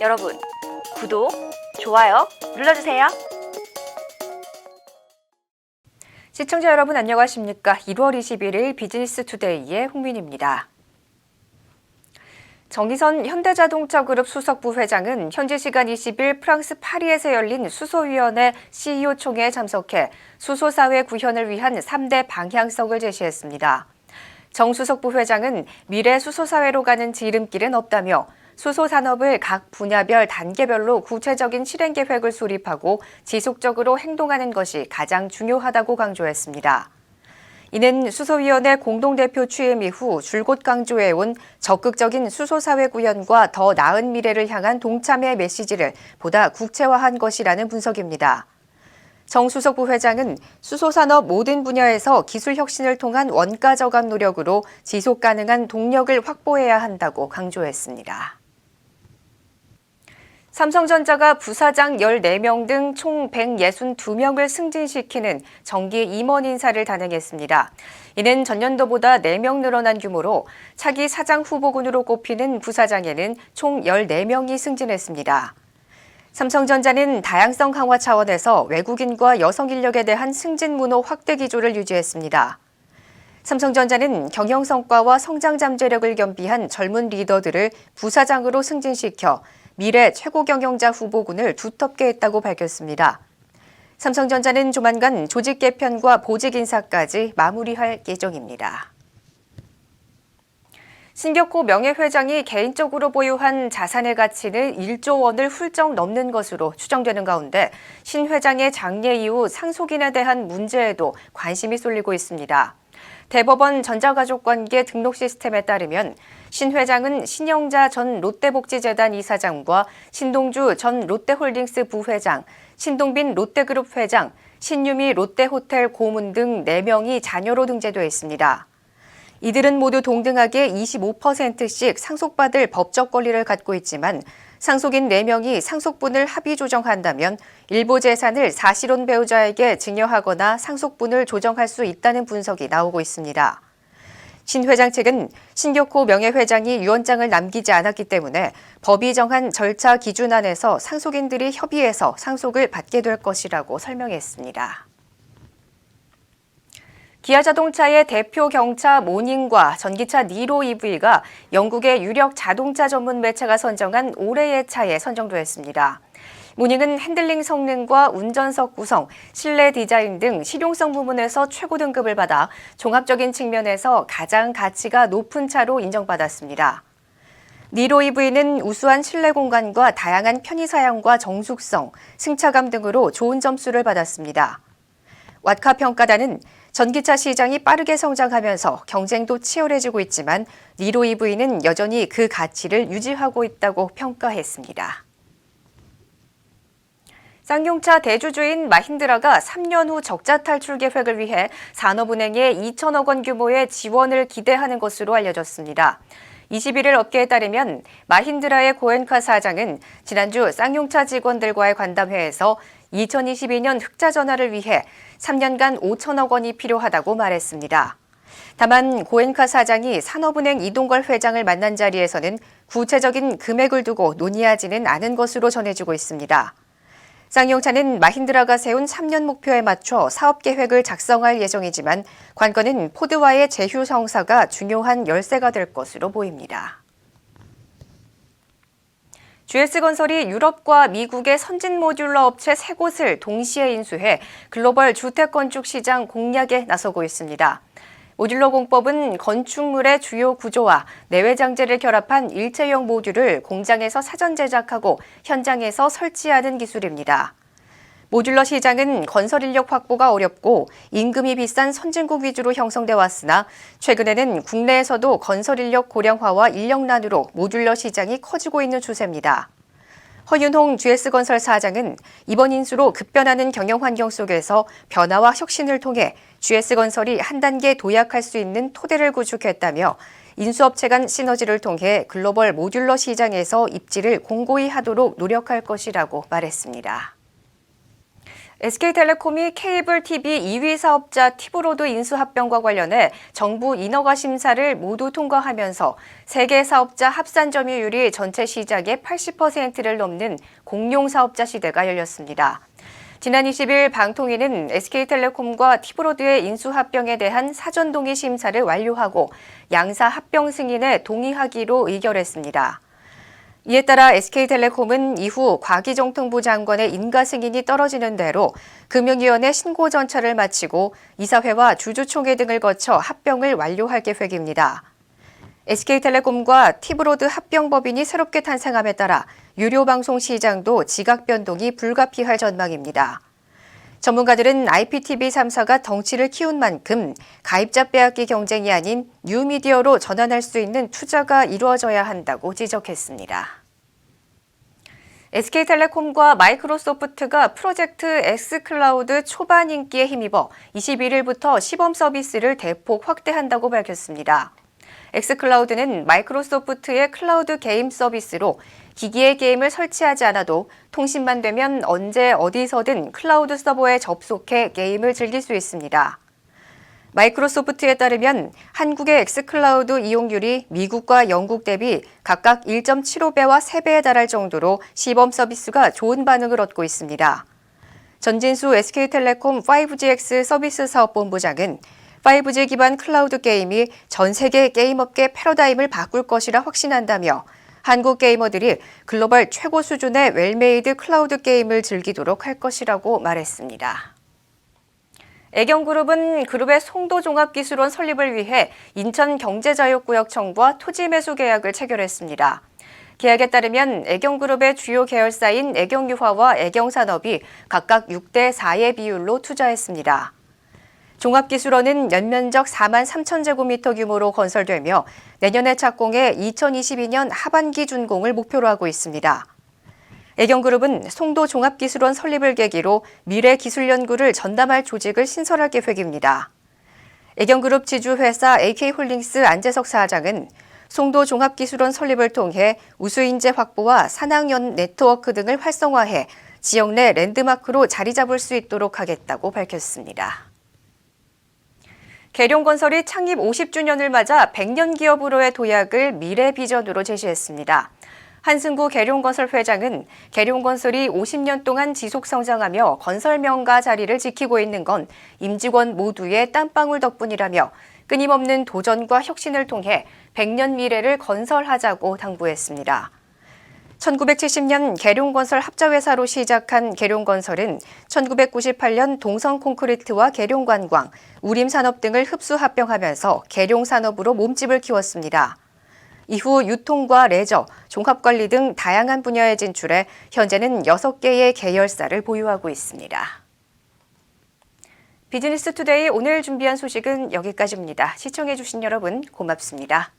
여러분, 구독, 좋아요 눌러주세요. 시청자 여러분 안녕하십니까? 1월 21일 비즈니스 투데이의 홍민입니다. 정의선 현대자동차 그룹 수석부 회장은 현지 시간 20일 프랑스 파리에서 열린 수소위원회 CEO 총회에 참석해 수소사회 구현을 위한 3대 방향성을 제시했습니다. 정 수석부 회장은 미래 수소사회로 가는 지름길은 없다며 수소산업을 각 분야별 단계별로 구체적인 실행 계획을 수립하고 지속적으로 행동하는 것이 가장 중요하다고 강조했습니다. 이는 수소위원회 공동대표 취임 이후 줄곧 강조해온 적극적인 수소사회 구현과 더 나은 미래를 향한 동참의 메시지를 보다 국체화한 것이라는 분석입니다. 정 수석부 회장은 수소산업 모든 분야에서 기술 혁신을 통한 원가 저감 노력으로 지속 가능한 동력을 확보해야 한다고 강조했습니다. 삼성전자가 부사장 14명 등 총 162명을 승진시키는 정기 임원 인사를 단행했습니다. 이는 전년도보다 4명 늘어난 규모로 차기 사장 후보군으로 꼽히는 부사장에는 총 14명이 승진했습니다. 삼성전자는 다양성 강화 차원에서 외국인과 여성 인력에 대한 승진 문호 확대 기조를 유지했습니다. 삼성전자는 경영 성과와 성장 잠재력을 겸비한 젊은 리더들을 부사장으로 승진시켜 미래 최고 경영자 후보군을 두텁게 했다고 밝혔습니다. 삼성전자는 조만간 조직 개편과 보직 인사까지 마무리할 예정입니다. 신격호 명예회장이 개인적으로 보유한 자산의 가치는 1조 원을 훌쩍 넘는 것으로 추정되는 가운데 신 회장의 장례 이후 상속인에 대한 문제에도 관심이 쏠리고 있습니다. 대법원 전자가족관계 등록 시스템에 따르면 신 회장은 신영자 전 롯데복지재단 이사장과 신동주 전 롯데홀딩스 부회장, 신동빈 롯데그룹 회장, 신유미 롯데호텔 고문 등 4명이 자녀로 등재돼 있습니다. 이들은 모두 동등하게 25%씩 상속받을 법적 권리를 갖고 있지만 상속인 4명이 상속분을 합의 조정한다면 일부 재산을 사실혼 배우자에게 증여하거나 상속분을 조정할 수 있다는 분석이 나오고 있습니다. 신 회장 측은 신격호 명예회장이 유언장을 남기지 않았기 때문에 법이 정한 절차 기준 안에서 상속인들이 협의해서 상속을 받게 될 것이라고 설명했습니다. 기아자동차의 대표 경차 모닝과 전기차 니로 EV가 영국의 유력 자동차 전문 매체가 선정한 올해의 차에 선정됐습니다. 모닝은 핸들링 성능과 운전석 구성, 실내 디자인 등 실용성 부문에서 최고 등급을 받아 종합적인 측면에서 가장 가치가 높은 차로 인정받았습니다. 니로 EV는 우수한 실내 공간과 다양한 편의 사양과 정숙성, 승차감 등으로 좋은 점수를 받았습니다. 왓카 평가단은 전기차 시장이 빠르게 성장하면서 경쟁도 치열해지고 있지만 니로 EV는 여전히 그 가치를 유지하고 있다고 평가했습니다. 쌍용차 대주주인 마힌드라가 3년 후 적자 탈출 계획을 위해 산업은행에 2천억 원 규모의 지원을 기대하는 것으로 알려졌습니다. 21일 업계에 따르면 마힌드라의 고엔카 사장은 지난주 쌍용차 직원들과의 관담회에서 2022년 흑자 전환을 위해 3년간 5천억 원이 필요하다고 말했습니다. 다만 고엔카 사장이 산업은행 이동걸 회장을 만난 자리에서는 구체적인 금액을 두고 논의하지는 않은 것으로 전해지고 있습니다. 쌍용차는 마힌드라가 세운 3년 목표에 맞춰 사업 계획을 작성할 예정이지만 관건은 포드와의 제휴 성사가 중요한 열쇠가 될 것으로 보입니다. GS건설이 유럽과 미국의 선진 모듈러 업체 3곳을 동시에 인수해 글로벌 주택건축 시장 공략에 나서고 있습니다. 모듈러 공법은 건축물의 주요 구조와 내외 장재를 결합한 일체형 모듈을 공장에서 사전 제작하고 현장에서 설치하는 기술입니다. 모듈러 시장은 건설 인력 확보가 어렵고 임금이 비싼 선진국 위주로 형성돼 왔으나 최근에는 국내에서도 건설 인력 고령화와 인력난으로 모듈러 시장이 커지고 있는 추세입니다. 허윤홍 GS건설 사장은 이번 인수로 급변하는 경영 환경 속에서 변화와 혁신을 통해 GS건설이 한 단계 도약할 수 있는 토대를 구축했다며 인수업체 간 시너지를 통해 글로벌 모듈러 시장에서 입지를 공고히 하도록 노력할 것이라고 말했습니다. SK텔레콤이 케이블 TV 2위 사업자 티브로드 인수 합병과 관련해 정부 인허가 심사를 모두 통과하면서 세계 사업자 합산 점유율이 전체 시장의 80%를 넘는 공룡 사업자 시대가 열렸습니다. 지난 20일 방통위는 SK텔레콤과 티브로드의 인수 합병에 대한 사전 동의 심사를 완료하고 양사 합병 승인에 동의하기로 의결했습니다. 이에 따라 SK텔레콤은 이후 과기정통부 장관의 인가 승인이 떨어지는 대로 금융위원회 신고 절차를 마치고 이사회와 주주총회 등을 거쳐 합병을 완료할 계획입니다. SK텔레콤과 티브로드 합병법인이 새롭게 탄생함에 따라 유료방송 시장도 지각 변동이 불가피할 전망입니다. 전문가들은 IPTV 3사가 덩치를 키운 만큼 가입자 빼앗기 경쟁이 아닌 뉴미디어로 전환할 수 있는 투자가 이루어져야 한다고 지적했습니다. SK텔레콤과 마이크로소프트가 프로젝트 X클라우드 초반 인기에 힘입어 21일부터 시범 서비스를 대폭 확대한다고 밝혔습니다. X클라우드는 마이크로소프트의 클라우드 게임 서비스로 기기에 게임을 설치하지 않아도 통신만 되면 언제 어디서든 클라우드 서버에 접속해 게임을 즐길 수 있습니다. 마이크로소프트에 따르면 한국의 X클라우드 이용률이 미국과 영국 대비 각각 1.75배와 3배에 달할 정도로 시범 서비스가 좋은 반응을 얻고 있습니다. 전진수 SK텔레콤 5GX 서비스 사업본부장은 5G 기반 클라우드 게임이 전 세계 게임업계 패러다임을 바꿀 것이라 확신한다며 한국 게이머들이 글로벌 최고 수준의 웰메이드 클라우드 게임을 즐기도록 할 것이라고 말했습니다. 애경그룹은 그룹의 송도종합기술원 설립을 위해 인천경제자유구역청과 토지 매수 계약을 체결했습니다. 계약에 따르면 애경그룹의 주요 계열사인 애경유화와 애경산업이 각각 6대4의 비율로 투자했습니다. 종합기술원은 연면적 4만 3천 제곱미터 규모로 건설되며 내년에 착공해 2022년 하반기 준공을 목표로 하고 있습니다. 애경그룹은 송도종합기술원 설립을 계기로 미래기술연구를 전담할 조직을 신설할 계획입니다. 애경그룹 지주회사 AK홀딩스 안재석 사장은 송도종합기술원 설립을 통해 우수인재 확보와 산학연 네트워크 등을 활성화해 지역 내 랜드마크로 자리 잡을 수 있도록 하겠다고 밝혔습니다. 계룡건설이 창립 50주년을 맞아 100년 기업으로의 도약을 미래비전으로 제시했습니다. 한승구 계룡건설 회장은 계룡건설이 50년 동안 지속성장하며 건설명가 자리를 지키고 있는 건 임직원 모두의 땀방울 덕분이라며 끊임없는 도전과 혁신을 통해 100년 미래를 건설하자고 당부했습니다. 1970년 계룡건설 합자회사로 시작한 계룡건설은 1998년 동성콘크리트와 계룡관광, 우림산업 등을 흡수 합병하면서 계룡산업으로 몸집을 키웠습니다. 이후 유통과 레저, 종합관리 등 다양한 분야에 진출해 현재는 6개의 계열사를 보유하고 있습니다. 비즈니스투데이 오늘 준비한 소식은 여기까지입니다. 시청해주신 여러분 고맙습니다.